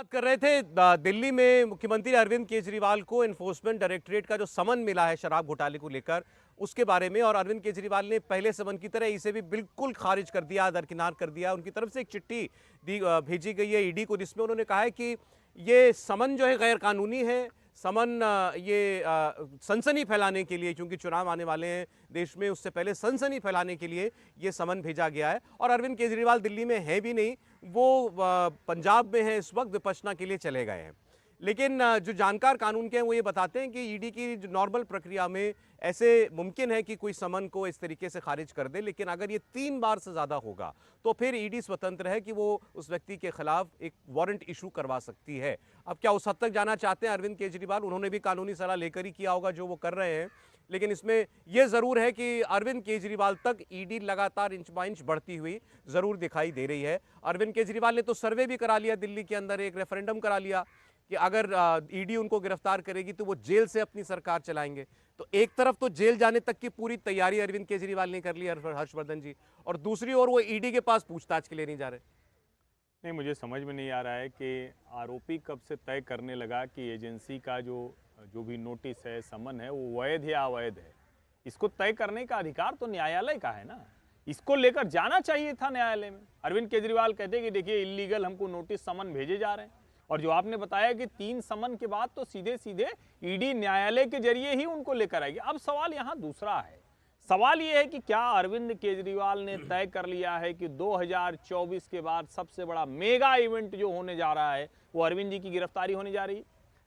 बात कर रहे थे दिल्ली में मुख्यमंत्री अरविंद केजरीवाल को एनफोर्समेंट डायरेक्टरेट का जो समन मिला है शराब घोटाले को लेकर उसके बारे में। और अरविंद केजरीवाल ने पहले समन की तरह इसे भी बिल्कुल खारिज कर दिया, दरकिनार कर दिया। उनकी तरफ से एक चिट्ठी भेजी गई है ईडी को, जिसमें उन्होंने कहा है कि ये समन जो है गैर कानूनी है। समन ये सनसनी फैलाने के लिए, क्योंकि चुनाव आने वाले हैं देश में, उससे पहले सनसनी फैलाने के लिए ये समन भेजा गया है। और अरविंद केजरीवाल दिल्ली में है भी नहीं, वो पंजाब में है इस वक्त, विपश्यना के लिए चले गए हैं। लेकिन जो जानकार कानून के हैं वो ये बताते हैं कि ईडी की जो नॉर्मल प्रक्रिया में ऐसे मुमकिन है कि कोई समन को इस तरीके से खारिज कर दे, लेकिन अगर ये 3 बार से ज़्यादा होगा तो फिर ईडी स्वतंत्र है कि वो उस व्यक्ति के खिलाफ एक वारंट इशू करवा सकती है। अब क्या उस हद तक जाना चाहते हैं अरविंद केजरीवाल? उन्होंने भी कानूनी सलाह लेकर ही किया होगा जो वो कर रहे हैं, लेकिन इसमें यह ज़रूर है कि अरविंद केजरीवाल तक ईडी लगातार इंच बाय इंच बढ़ती हुई ज़रूर दिखाई दे रही है। अरविंद केजरीवाल ने तो सर्वे भी करा लिया दिल्ली के अंदर, एक रेफरेंडम करा लिया कि अगर ईडी उनको गिरफ्तार करेगी तो वो जेल से अपनी सरकार चलाएंगे। तो एक तरफ तो जेल जाने तक की पूरी तैयारी अरविंद केजरीवाल ने कर ली, हर्षवर्धन जी, और दूसरी ओर वो ईडी के पास पूछताछ के लिए नहीं जा रहे। नहीं, मुझे समझ में नहीं आ रहा है कि आरोपी कब से तय करने लगा कि एजेंसी का जो भी नोटिस है, समन है, वो वैध या अवैध है। इसको तय करने का अधिकार तो न्यायालय का है ना। इसको लेकर जाना चाहिए था न्यायालय में। अरविंद केजरीवाल कहते कि देखिए इल्लीगल हमको नोटिस समन भेजे जा रहे हैं, और जो आपने बताया कि 3 समन के बाद तो सीधे सीधे ईडी न्यायालय के जरिए ही उनको लेकर आएगी। अब सवाल यहाँ दूसरा है। सवाल ये है कि क्या अरविंद केजरीवाल ने तय कर लिया है कि 2024 के बाद सबसे बड़ा मेगा इवेंट जो होने जा रहा है वो अरविंद जी की गिरफ्तारी होने जा रही है?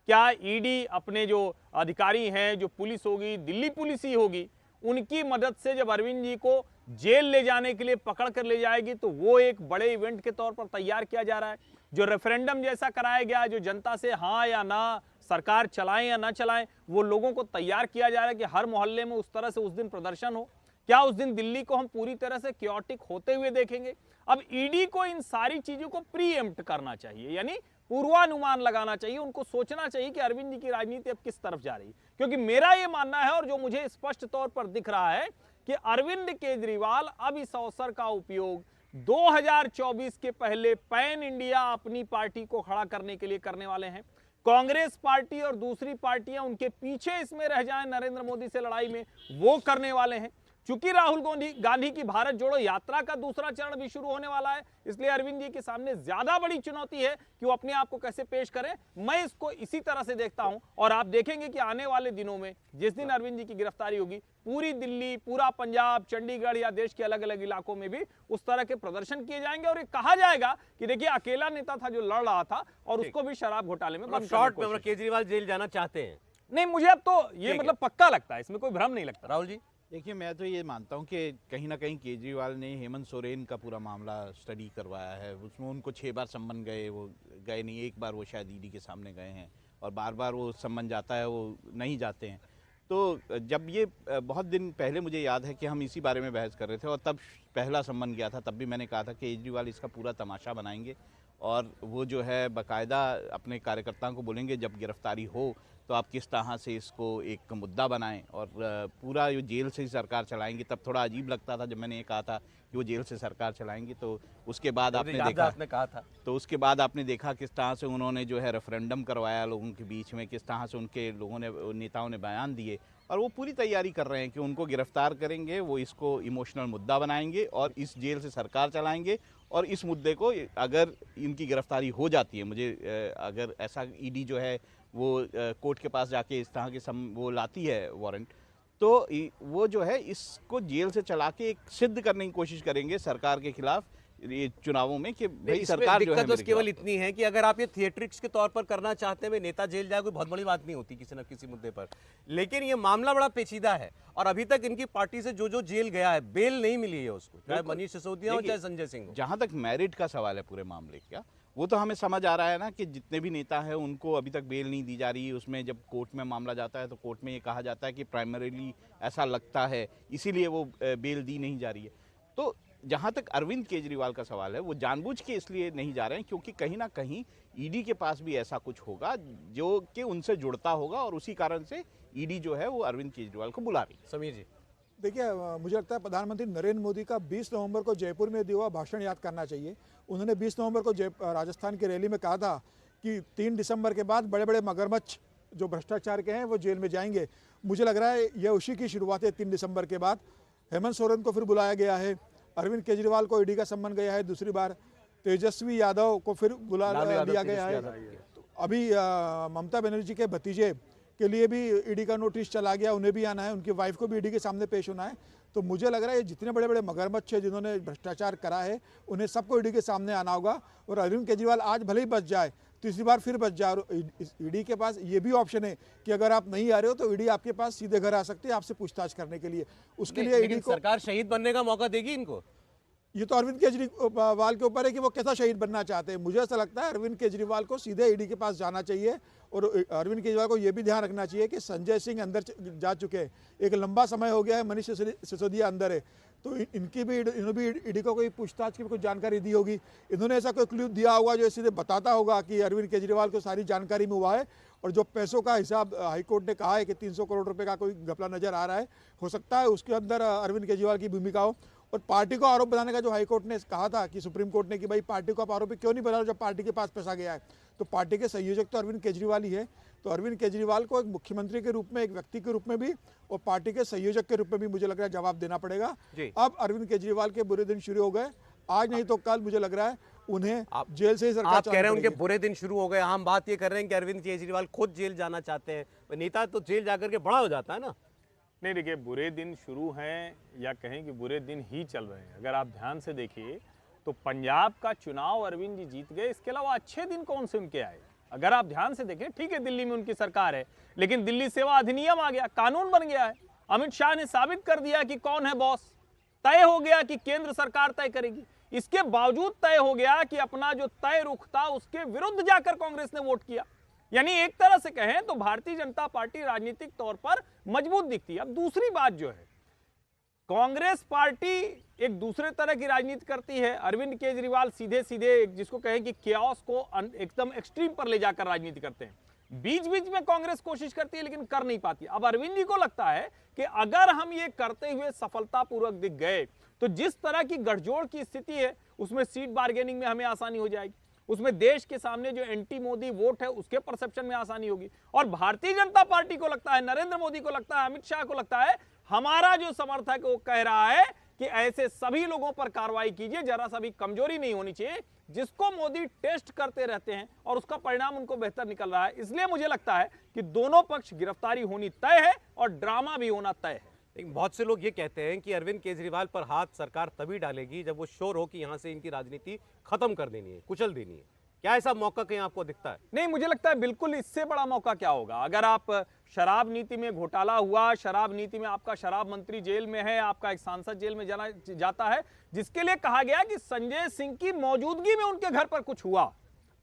क्या ईडी अपने जो अधिकारी हैं, जो पुलिस होगी, दिल्ली पुलिस ही होगी, उनकी मदद से जब अरविंद जी को जेल ले जाने के लिए पकड़ कर ले जाएगी तो वो एक बड़े इवेंट के तौर पर तैयार किया जा रहा है? जो रेफरेंडम जैसा कराया गया, जो जनता से हाँ या ना सरकार चलाएं या ना चलाएं, वो लोगों को तैयार किया जा रहा है कि हर मोहल्ले में उस तरह से उस दिन प्रदर्शन हो। क्या उस दिन दिल्ली को हम पूरी तरह से क्योटिक होते हुए देखेंगे? अब ईडी को इन सारी चीजों को प्रीएम्प्ट करना चाहिए, यानी पूर्वानुमान लगाना चाहिए। उनको सोचना चाहिए कि अरविंद जी की राजनीति अब किस तरफ जा रही है। क्योंकि मेरा यह मानना है, और जो मुझे स्पष्ट तौर पर दिख रहा है, कि अरविंद केजरीवाल अब इस अवसर का उपयोग 2024 के पहले पैन इंडिया अपनी पार्टी को खड़ा करने के लिए करने वाले हैं। कांग्रेस पार्टी और दूसरी पार्टियां उनके पीछे इसमें रह जाएं नरेंद्र मोदी से लड़ाई में, वो करने वाले हैं। चूंकि राहुल गांधी की भारत जोड़ो यात्रा का दूसरा चरण भी शुरू होने वाला है, इसलिए अरविंद जी के सामने ज्यादा बड़ी चुनौती है कि वो अपने आप को कैसे पेश करें। मैं इसको इसी तरह से देखता हूं, और आप देखेंगे कि आने वाले दिनों में जिस दिन अरविंद जी की गिरफ्तारी होगी, पूरी दिल्ली, पूरा पंजाब, चंडीगढ़ या देश के अलग अलग इलाकों में भी उस तरह के प्रदर्शन किए जाएंगे, और ये कहा जाएगा कि देखिए अकेला नेता था जो लड़ रहा था और उसको भी शराब घोटाले में शॉर्ट में केजरीवाल जेल जाना चाहते हैं। नहीं, मुझे अब तो ये मतलब पक्का लगता है, इसमें कोई भ्रम नहीं लगता। राहुल जी देखिए, मैं तो ये मानता हूँ कि कहीं ना कहीं केजरीवाल ने हेमंत सोरेन का पूरा मामला स्टडी करवाया है। उसमें उनको 6 बार सम्मन गए, वो गए नहीं, एक बार वो शायद ईडी के सामने गए हैं, और बार बार वो सम्मन जाता है, वो नहीं जाते हैं। तो जब ये बहुत दिन पहले मुझे याद है कि हम इसी बारे में बहस कर रहे थे, और तब पहला सम्मन गया था, तब भी मैंने कहा था कि केजरीवाल इसका पूरा तमाशा बनाएंगे, और वो जो है बाकायदा अपने कार्यकर्ताओं को बोलेंगे जब गिरफ्तारी हो तो आप किस तरह से इसको एक मुद्दा बनाएं, और पूरा ये जेल से ही सरकार चलाएंगे। तब थोड़ा अजीब लगता था जब मैंने ये कहा था कि वो जेल से सरकार चलाएंगे। तो उसके बाद आपने कहा था, तो उसके बाद आपने देखा किस तरह से उन्होंने जो है रेफरेंडम करवाया लोगों के बीच में, किस तरह से उनके नेताओं ने बयान दिए, और वो पूरी तैयारी कर रहे हैं कि उनको गिरफ्तार करेंगे, वो इसको इमोशनल मुद्दा बनाएंगे और इस जेल से सरकार चलाएंगे। और इस मुद्दे को अगर इनकी गिरफ्तारी हो जाती है, मुझे अगर ऐसा ईडी जो है वो कोर्ट के पास जाके इस तरह के वो लाती है वारंट, तो वो जो है इसको जेल से चला के एक सिद्ध करने की कोशिश करेंगे सरकार के खिलाफ ये चुनावों में कि भाई सरकार जो है। दिक्कत बस केवल इतनी है कि अगर आप ये थिएट्रिक्स के तौर पर करना चाहते हैं, नेता जेल जाए, कोई बहुत बड़ी बात नहीं होती किसी न किसी मुद्दे पर, लेकिन ये मामला बड़ा पेचीदा है, और अभी तक इनकी पार्टी से जो जेल गया है बेल नहीं मिली है उसको, चाहे मनीष सिसोदिया हो चाहे संजय सिंह हो। जहां तक मेरिट का सवाल है पूरे मामले का, वो तो हमें समझ आ रहा है ना कि जितने भी नेता हैं उनको अभी तक बेल नहीं दी जा रही। उसमें जब कोर्ट में मामला जाता है तो कोर्ट में ये कहा जाता है कि प्राइमरीली ऐसा लगता है, इसीलिए वो बेल दी नहीं जा रही है। तो जहां तक अरविंद केजरीवाल का सवाल है, वो जानबूझ के इसलिए नहीं जा रहे हैं क्योंकि कहीं ना कहीं ईडी के पास भी ऐसा कुछ होगा जो कि उनसे जुड़ता होगा, और उसी कारण से ईडी जो है वो अरविंद केजरीवाल को बुला रही है। समीर जी देखिए, मुझे लगता है प्रधानमंत्री नरेंद्र मोदी का 20 नवंबर को जयपुर में दिया हुआ भाषण याद करना चाहिए। उन्होंने 20 नवंबर को राजस्थान की रैली में कहा था कि 3 दिसंबर के बाद बड़े बड़े मगरमच्छ जो भ्रष्टाचार के हैं वो जेल में जाएंगे। मुझे लग रहा है यह उसी की शुरुआत है। 3 दिसंबर के बाद हेमंत सोरेन को फिर बुलाया गया है, अरविंद केजरीवाल को ईडी का सम्मन गया है दूसरी बार, तेजस्वी यादव को फिर बुला लिया गया है। अभी ममता बनर्जी के भतीजे के लिए भी ईडी का नोटिस चला गया, उन्हें भी आना है, उनकी वाइफ को भी ईडी के सामने पेश होना है। तो मुझे लग रहा है ये जितने बड़े बड़े मगरमच्छ है जिन्होंने भ्रष्टाचार करा है उन्हें सबको ईडी के सामने आना होगा। और अरविंद केजरीवाल आज भले ही बच जाए, तीसरी बार फिर बच जाए। ईडी के पास ये भी ऑप्शन है कि अगर आप नहीं आ रहे हो तो ईडी आपके पास सीधे घर आ सकती है आपसे पूछताछ करने के लिए। उसके लिए ईडी को सरकार शहीद बनने का मौका देगी इनको। ये तो अरविंद केजरीवाल के ऊपर है कि वो कैसा शहीद बनना चाहते हैं। मुझे ऐसा लगता है अरविंद केजरीवाल को सीधे ईडी के पास जाना चाहिए। और अरविंद केजरीवाल को ये भी ध्यान रखना चाहिए कि संजय सिंह अंदर जा चुके हैं, एक लंबा समय हो गया है, मनीष सिसोदिया अंदर है, तो इन्होंने भी ईडी को कोई पूछताछ की कुछ जानकारी दी होगी। इन्होंने ऐसा कोई क्लू दिया होगा जो सीधे बताता होगा कि अरविंद केजरीवाल को सारी जानकारी में हुआ है। और जो पैसों का हिसाब हाईकोर्ट ने कहा है कि 300 करोड़ रुपए का कोई घपला नजर आ रहा है, हो सकता है उसके अंदर अरविंद केजरीवाल की भूमिका हो। और पार्टी को आरोप बनाने का जो हाईकोर्ट ने कहा था कि सुप्रीम कोर्ट ने कि भाई पार्टी को आप आरोपी क्यों नहीं बना रहे जब पार्टी के पास पैसा गया है, तो पार्टी के संयोजक तो अरविंद केजरीवाल ही है। तो अरविंद केजरीवाल को एक मुख्यमंत्री के रूप में, एक व्यक्ति के रूप में भी और पार्टी के संयोजक के रूप में भी मुझे लग रहा है जवाब देना पड़ेगा। अब अरविंद केजरीवाल के बुरे दिन शुरू हो गए, आज नहीं तो कल मुझे लग रहा है उन्हें जेल से ही सरकार आप कह रहे हैं उनके बुरे दिन शुरू हो गए। हम बात ये कर रहे हैं कि अरविंद केजरीवाल खुद जेल जाना चाहते हैं। नेता तो जेल जाकर के बड़ा हो जाता है ना। नहीं, देखिए, बुरे दिन शुरू हैं या कहें कि बुरे दिन ही चल रहे हैं। अगर आप ध्यान से देखिए तो पंजाब का चुनाव अरविंद जी जीत गए, इसके अलावा अच्छे दिन कौन से उनके आए? अगर आप ध्यान से देखें, ठीक है दिल्ली में उनकी सरकार है, लेकिन दिल्ली सेवा अधिनियम आ गया, कानून बन गया है। अमित शाह ने साबित कर दिया कि कौन है बॉस, तय हो गया कि केंद्र सरकार तय करेगी। इसके बावजूद तय हो गया कि अपना जो तय रुख था उसके विरुद्ध जाकर कांग्रेस ने वोट किया। यानी एक तरह से कहें तो भारतीय जनता पार्टी राजनीतिक तौर पर मजबूत दिखती है। अब दूसरी बात जो है, कांग्रेस पार्टी एक दूसरे तरह की राजनीति करती है। अरविंद केजरीवाल सीधे सीधे जिसको कहें कि केओस को एकदम एक्सट्रीम पर ले जाकर राजनीति करते हैं। बीच बीच में कांग्रेस कोशिश करती है लेकिन कर नहीं पाती। अब अरविंद जी को लगता है कि अगर हम ये करते हुए सफलतापूर्वक दिख गए तो जिस तरह की गठजोड़ की स्थिति है उसमें सीट बार्गेनिंग में हमें आसानी हो जाएगी, उसमें देश के सामने जो एंटी मोदी वोट है उसके परसेप्शन में आसानी होगी। और भारतीय जनता पार्टी को लगता है, नरेंद्र मोदी को लगता है, अमित शाह को लगता है, हमारा जो समर्थक वो कह रहा है कि ऐसे सभी लोगों पर कार्रवाई कीजिए, जरा सा भी कमजोरी नहीं होनी चाहिए, जिसको मोदी टेस्ट करते रहते हैं और उसका परिणाम उनको बेहतर निकल रहा है। इसलिए मुझे लगता है कि दोनों पक्ष गिरफ्तारी होनी तय है और ड्रामा भी होना तय है। लेकिन बहुत से लोग ये कहते हैं कि अरविंद केजरीवाल पर हाथ सरकार तभी डालेगी जब वो श्योर हो कि यहाँ से इनकी राजनीति खत्म कर देनी है, कुचल देनी है। क्या ऐसा मौका कहीं आपको दिखता है? नहीं, मुझे लगता है बिल्कुल इससे बड़ा मौका क्या होगा। अगर आप शराब नीति में घोटाला हुआ, शराब नीति में आपका शराब मंत्री जेल में है, आपका एक सांसद जेल में जाता है, जिसके लिए कहा गया कि संजय सिंह की मौजूदगी में उनके घर पर कुछ हुआ।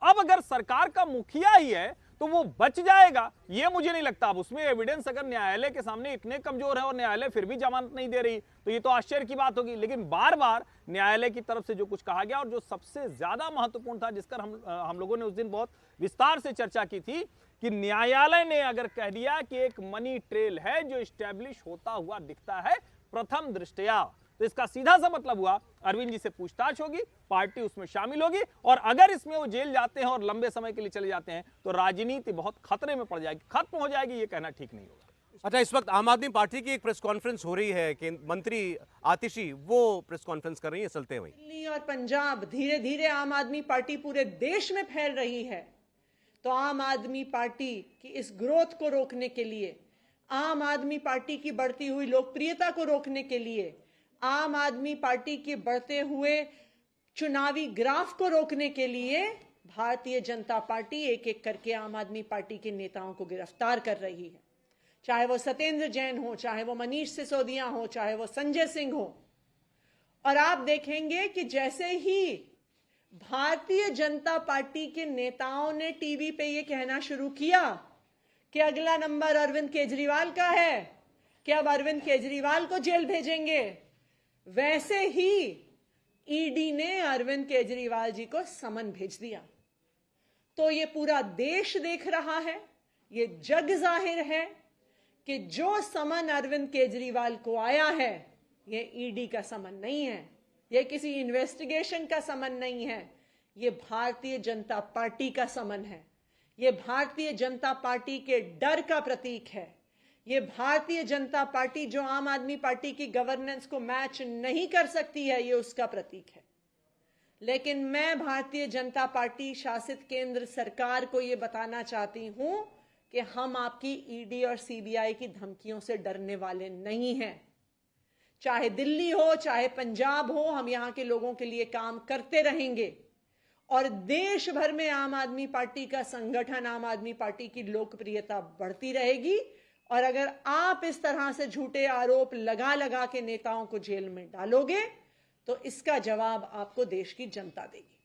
अब अगर सरकार का मुखिया ही है तो वो बच जाएगा, ये मुझे नहीं लगता। अब उसमें एविडेंस अगर न्यायालय के सामने इतने कमजोर है और न्यायालय फिर भी जमानत नहीं दे रही तो ये तो आश्चर्य की बात होगी। लेकिन बार बार न्यायालय की तरफ से जो कुछ कहा गया और जो सबसे ज्यादा महत्वपूर्ण था, जिसकर हम लोगों ने उस दिन बहुत विस्तार से चर्चा की थी, कि न्यायालय ने अगर कह दिया कि एक मनी ट्रेल है जो स्टैब्लिश होता हुआ दिखता है प्रथम दृष्टया, तो इसका सीधा सा मतलब हुआ अरविंद जी से पूछताछ होगी, पार्टी उसमें शामिल होगी, और अगर इसमें वो जेल जाते हैं और लंबे समय के लिए चले जाते हैं तो राजनीति बहुत खतरे में पड़ जाएगी, खत्म हो जाएगी। ये कहना ठीक नहीं होगा। अच्छा, इस वक्त आम आदमी पार्टी की एक प्रेस कॉन्फ्रेंस हो रही है कि मंत्री आतिशी वो प्रेस कॉन्फ्रेंस कर रही है, चलते हुए दिल्ली और पंजाब धीरे धीरे आम आदमी पार्टी पूरे देश में फैल रही है। तो आम आदमी पार्टी की इस ग्रोथ को रोकने के लिए, आम आदमी पार्टी की बढ़ती हुई लोकप्रियता को रोकने के लिए, आम आदमी पार्टी के बढ़ते हुए चुनावी ग्राफ को रोकने के लिए भारतीय जनता पार्टी एक एक करके आम आदमी पार्टी के नेताओं को गिरफ्तार कर रही है। चाहे वो सत्येंद्र जैन हो, चाहे वो मनीष सिसोदिया हो, चाहे वो संजय सिंह हो। और आप देखेंगे कि जैसे ही भारतीय जनता पार्टी के नेताओं ने टीवी पे ये कहना शुरू किया कि अगला नंबर अरविंद केजरीवाल का है, कि अब अरविंद केजरीवाल को जेल भेजेंगे, वैसे ही ईडी ने अरविंद केजरीवाल जी को समन भेज दिया। तो ये पूरा देश देख रहा है, ये जग जाहिर है कि जो समन अरविंद केजरीवाल को आया है ये ईडी का समन नहीं है, ये किसी इन्वेस्टिगेशन का समन नहीं है, ये भारतीय जनता पार्टी का समन है। ये भारतीय जनता पार्टी के डर का प्रतीक है। ये भारतीय जनता पार्टी जो आम आदमी पार्टी की गवर्नेंस को मैच नहीं कर सकती है, ये उसका प्रतीक है। लेकिन मैं भारतीय जनता पार्टी शासित केंद्र सरकार को ये बताना चाहती हूं कि हम आपकी ईडी और सीबीआई की धमकियों से डरने वाले नहीं हैं। चाहे दिल्ली हो, चाहे पंजाब हो, हम यहां के लोगों के लिए काम करते रहेंगे और देश भर में आम आदमी पार्टी का संगठन, आम आदमी पार्टी की लोकप्रियता बढ़ती रहेगी। और अगर आप इस तरह से झूठे आरोप लगा लगा के नेताओं को जेल में डालोगे तो इसका जवाब आपको देश की जनता देगी।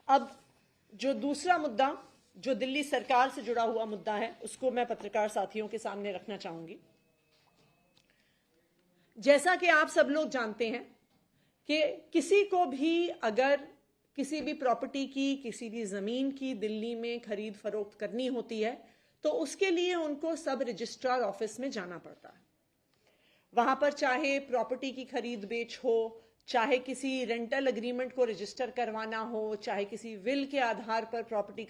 अब जो दूसरा मुद्दा, जो दिल्ली सरकार से जुड़ा हुआ मुद्दा है, उसको मैं पत्रकार साथियों के सामने रखना चाहूंगी। जैसा कि आप सब लोग जानते हैं कि किसी को भी अगर किसी भी प्रॉपर्टी की, किसी भी जमीन की दिल्ली में खरीद फरोख्त करनी होती है तो उसके लिए उनको सब रजिस्ट्रार ऑफिस में जाना पड़ता है। वहां पर चाहे प्रॉपर्टी की खरीद बेच हो, चाहे किसी रेंटल एग्रीमेंट को रजिस्टर करवाना हो, चाहे किसी विल के आधार पर प्रॉपर्टी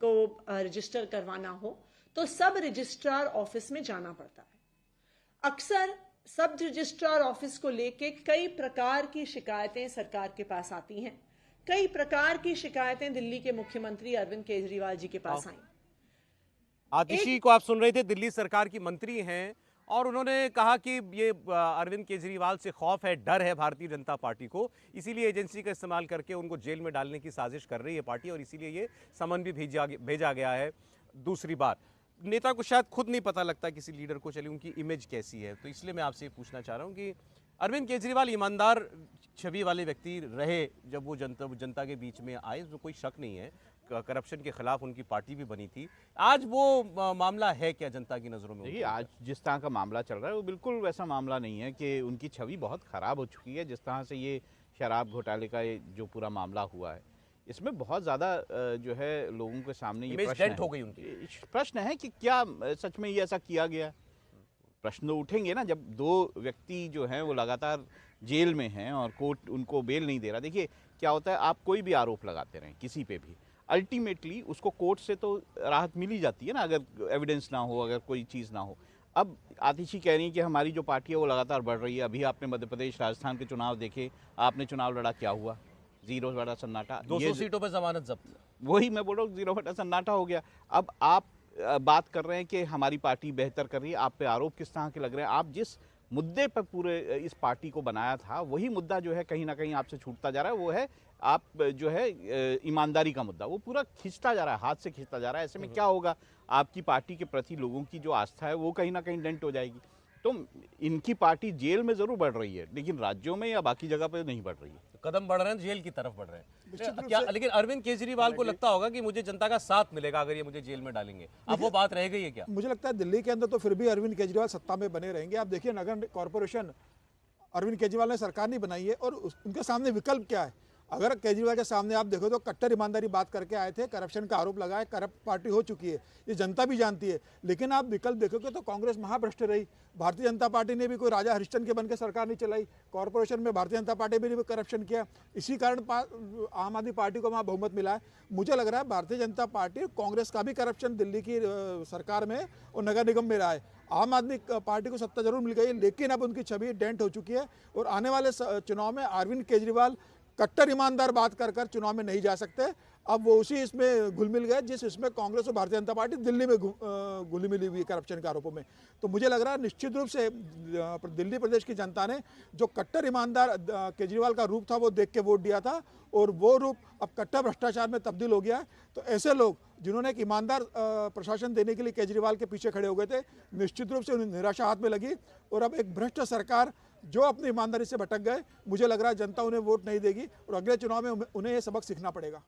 को रजिस्टर करवाना हो, तो सब रजिस्ट्रार ऑफिस में जाना पड़ता है। अक्सर सब रजिस्ट्रार ऑफिस को लेके कई प्रकार की शिकायतें सरकार के पास आती हैं। कई प्रकार की शिकायतें दिल्ली के मुख्यमंत्री अरविंद केजरीवाल जी के पास आई। आतिशी को आप सुन रहे थे, दिल्ली सरकार की मंत्री हैं और उन्होंने कहा कि ये अरविंद केजरीवाल से खौफ है, डर है भारतीय जनता पार्टी को, इसीलिए एजेंसी का इस्तेमाल करके उनको जेल में डालने की साजिश कर रही है पार्टी और इसीलिए ये समन भी भेजा गया है। दूसरी बात, नेता को शायद खुद नहीं पता लगता किसी लीडर को, चलिए उनकी इमेज कैसी है, तो इसलिए मैं आपसे पूछना चाह रहा हूँ कि अरविंद केजरीवाल ईमानदार छवि वाले व्यक्ति रहे जब वो जनता के बीच में आए, इसमें कोई शक नहीं है। करप्शन के खिलाफ उनकी पार्टी भी बनी थी। आज वो मामला है क्या जनता की नज़रों में? देखिए, आज जिस तरह का मामला चल रहा है वो बिल्कुल वैसा मामला नहीं है कि उनकी छवि बहुत ख़राब हो चुकी है। जिस तरह से ये शराब घोटाले का ये जो पूरा मामला हुआ है, इसमें बहुत ज़्यादा जो है लोगों के सामने ये प्रश्न हो गई उनकी। प्रश्न है कि क्या सच में ये ऐसा किया गया। प्रश्न तो उठेंगे ना जब दो व्यक्ति जो हैं वो लगातार जेल में हैं और कोर्ट उनको बेल नहीं दे रहा। देखिए क्या होता है, आप कोई भी आरोप लगाते रहें किसी पे भी, अल्टीमेटली उसको कोर्ट से तो राहत मिल ही जाती है ना, अगर एविडेंस ना हो, अगर कोई चीज़ ना हो। अब आतिशी कह रही है कि हमारी जो पार्टी है वो लगातार बढ़ रही है। अभी आपने मध्य प्रदेश, राजस्थान के चुनाव देखे, आपने चुनाव लड़ा, क्या हुआ? 0 बटा सन्नाटा। 200 सीटों पर जमानत जब्त। वही मैं बोल रहा हूँ, 0 बटा सन्नाटा हो गया। अब आप बात कर रहे हैं कि हमारी पार्टी बेहतर कर रही है, आप पे आरोप किस तरह के लग रहे हैं। आप जिस मुद्दे पर पूरे इस पार्टी को बनाया था वही मुद्दा जो है कहीं ना कहीं आपसे छूटता जा रहा है। वो है आप जो है ईमानदारी का मुद्दा, वो पूरा खिंचता जा रहा है, हाथ से खिंचता जा रहा है। ऐसे में क्या होगा, आपकी पार्टी के प्रति लोगों की जो आस्था है वो कहीं ना कहीं डेंट हो जाएगी। तो इनकी पार्टी जेल में जरूर बढ़ रही है लेकिन राज्यों में या बाकी जगह पर नहीं बढ़ रही है। कदम बढ़ रहे हैं, जेल की तरफ बढ़ रहे हैं क्या? लेकिन अरविंद केजरीवाल को लगता होगा कि मुझे जनता का साथ मिलेगा अगर ये मुझे जेल में डालेंगे, अब वो बात रह गई है क्या? मुझे लगता है दिल्ली के अंदर तो फिर भी अरविंद केजरीवाल सत्ता में बने रहेंगे। आप देखिए, नगर कॉरपोरेशन अरविंद केजरीवाल ने सरकार नहीं बनाई है और उनके सामने विकल्प क्या है। अगर केजरीवाल के सामने आप देखो तो कट्टर ईमानदारी बात करके आए थे, करप्शन का आरोप लगाया, करप्ट पार्टी हो चुकी है, ये जनता भी जानती है। लेकिन आप विकल्प देखोगे तो कांग्रेस महाभ्रष्ट रही। भारतीय जनता पार्टी ने भी कोई राजा हरिश्चंद्र के बन के सरकार नहीं चलाई। कॉरपोरेशन में भारतीय जनता पार्टी ने भी करप्शन किया, इसी कारण आम आदमी पार्टी को वहाँ बहुमत मिला है। मुझे लग रहा है भारतीय जनता पार्टी, कांग्रेस का भी करप्शन दिल्ली की सरकार में और नगर निगम में रहा है। आम आदमी पार्टी को सत्ता जरूर मिल गई लेकिन अब उनकी छवि डेंट हो चुकी है और आने वाले चुनाव में अरविंद केजरीवाल कट्टर ईमानदार बात कर चुनाव में नहीं जा सकते। अब वो उसी इसमें घुल मिल गए जिस इसमें कांग्रेस और भारतीय जनता पार्टी दिल्ली में घुली मिली हुई करप्शन के आरोपों में। तो मुझे लग रहा है निश्चित रूप से दिल्ली प्रदेश की जनता ने जो कट्टर ईमानदार केजरीवाल का रूप था वो देख के वोट दिया था और वो रूप अब कट्टर भ्रष्टाचार में तब्दील हो गया है। तो ऐसे लोग जिन्होंने एक ईमानदार प्रशासन देने के लिए केजरीवाल के पीछे खड़े हो गए थे, निश्चित रूप से उन्हें निराशा हाथ में लगी और अब एक भ्रष्ट सरकार जो अपनी ईमानदारी से भटक गए, मुझे लग रहा है जनता उन्हें वोट नहीं देगी और अगले चुनाव में उन्हें ये सबक सीखना पड़ेगा।